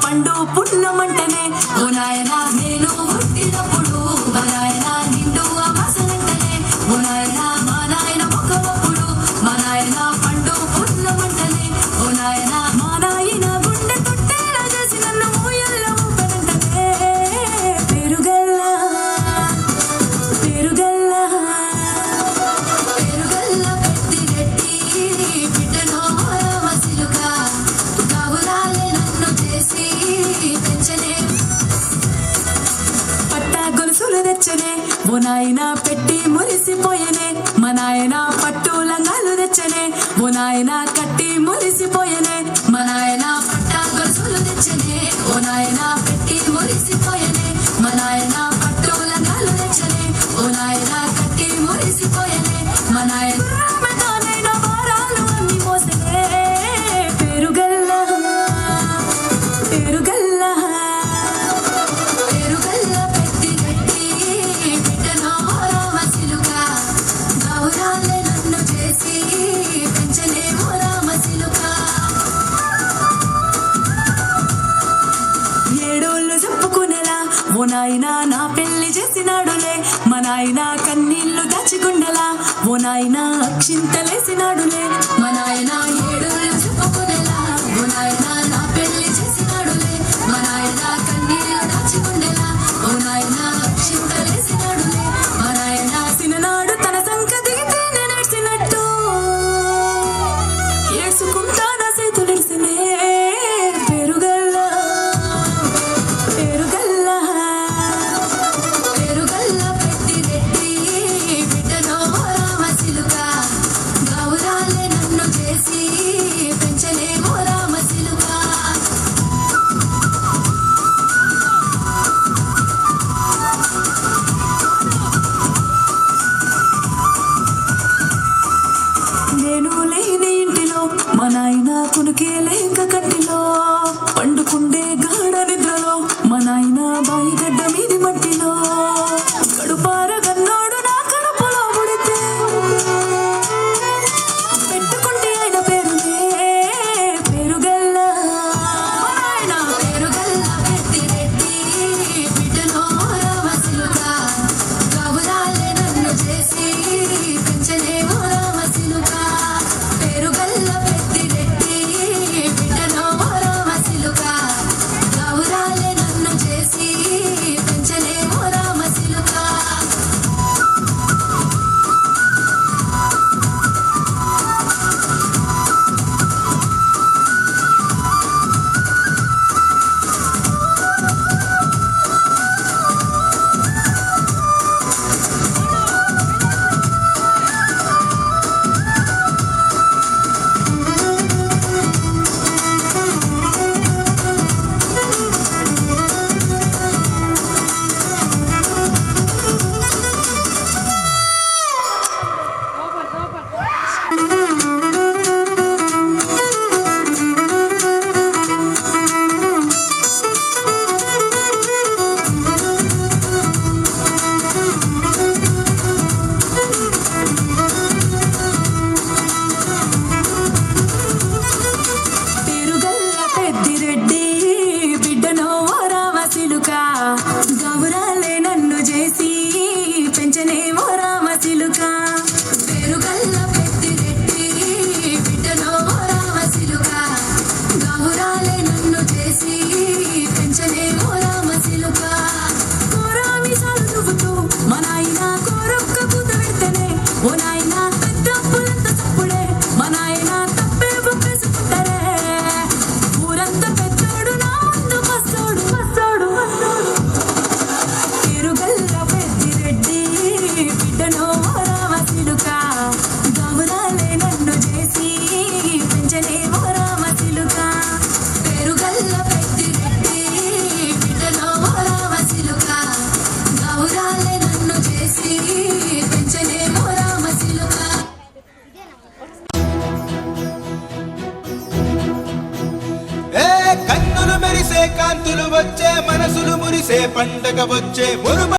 పండు పున్నమంటనే ఓ నాయనా నేను పుట్టినప్పుడు మా నాయనా నిండు అమాసనంటనే ఓ నాయనా మా నాయన ముఖమప్పుడు మా నాయన పండు పున్నమంటనే ఓ నాయనా మా నాయన గుండె తొట్టేలా చేసి నన్ను ఊయల్ల ఊపనంటనే పెరుగల్లా పెరుగల్లా పెరుగల్లా పెట్టి గట్టి బిడ్డనో రామసిలుగా గావురాలే నన్ను చేసి పెంచనే పట్టా గొలుసులు తెచ్చనే ఓ నాయన పెట్టి మురిసిపోయనే మా నాయన పట్టు లంగాలు తెచ్చనే ఓ నాయన కట్టి మురిసిపోయనే మా నాయన పట్టా గొలుసులు తెచ్చనే ఓ నాయన పెట్టి మురిసిపోయనే మా నాయన పట్టు లంగాలు తెచ్చనే ఓ నాయన కట్టి మురిసిపోయనే మా నాయన రామదానైన భారాలు అన్ని మోసనే పెరుగల్లా పెరుగల్లా పెరుగల్లా పెట్టి గట్టి బిడ్డనో రామసిలుగా గౌరాలే నన్ను చేసి పెంచనే ఓ రామసిలుగా ఏడోళ్ళు చెప్పుకునేలా ఓ నాయనా నా పెళ్లి చేసినాడులే మా నాయన కన్నీళ్లు దాచిగుండలా ఓ నాయన అక్షింతలేసినాడులే మా నాయన ఏడోళ్ళు చెప్పుకునేలా ఓ నాయనా నా పెళ్లి చేసినాడులే మా నాయన కన్నీళ్లు దాచిగుండలా ఓ నాయన అక్షింతలేసినాడులే మా నాయన సిననాడు తన సంక దిగితే నేను ఏడ్చినట్టు ఏడ్చుకుంటా నా చేతులెడిసినే పెరుగల్లా పెరుగల్లా పెరుగల్లా పెట్టి రెడ్డి బిడ్డనో రామసిలుగా గౌరాలే నన్ను చేసి పెంచలే ఓ రామసిలుగా నేను లేని ఇంటిలో మా నాయన కునికే లేక కట్టిలో పండుకుండే గాఢ నిద్రలో మా నాయన బాయి గడ్డ మీది మట్టిలో కడుపార గన్నోడు నా కడుపులో ముడితే పెట్టుకుంటే ఆయన పేరునే పెరుగల్లా ఆయన పెరుగల్లా పెట్టి రెడ్డి బిడ్డనో రామసిలుగా గౌరాలే నన్ను చేసి పెంచలే ఓ రామసిలుగా పెరుగల్లా పెట్టి రెడ్డి బిడ్డనో రామసిలుగా గౌరాలే నన్ను చేసి పెంచలే ఓ రామసిలుగా పెరుగల్లా పెద్దిరెడ్డి బిడ్డనో రామసిలుగా గౌరాలే నన్ను చేసి పెంచనే ఓ రామసిలుగా పెరుగల్లా పెద్దిరెడ్డి బిడ్డనో రామసిలుగా గౌరాలే నన్ను చేసి పెంచనే ఓ రామసిలుగా కోరామిసాలు దువ్వుతూ మా నాయన కోరొక్క కూత పెడితేనే ఓ నాయన పెద్ద అప్పులంత తప్పుడే మా నాయన తప్పే బొప్పేసుకుంటారే ఊరంతా పెద్దోడు నా ముందు పస్తోడు పస్తోడు పస్తోడు పెరుగల్లా పెద్దిరెడ్డి బిడ్డనో రామసిలుగా గౌరాలే నన్ను చేసి పెంచనే ఓ రామసిలుగా పెరుగల్లా పెద్దిరెడ్డి బిడ్డనో రామసిలుగా గౌరాలే నన్ను చేసి పెంచనే ఓ రామసిలుగా ఏ కన్నులు మెరిసే కాంతులు వచ్చే మనసులు మురిసే పండగ వచ్చే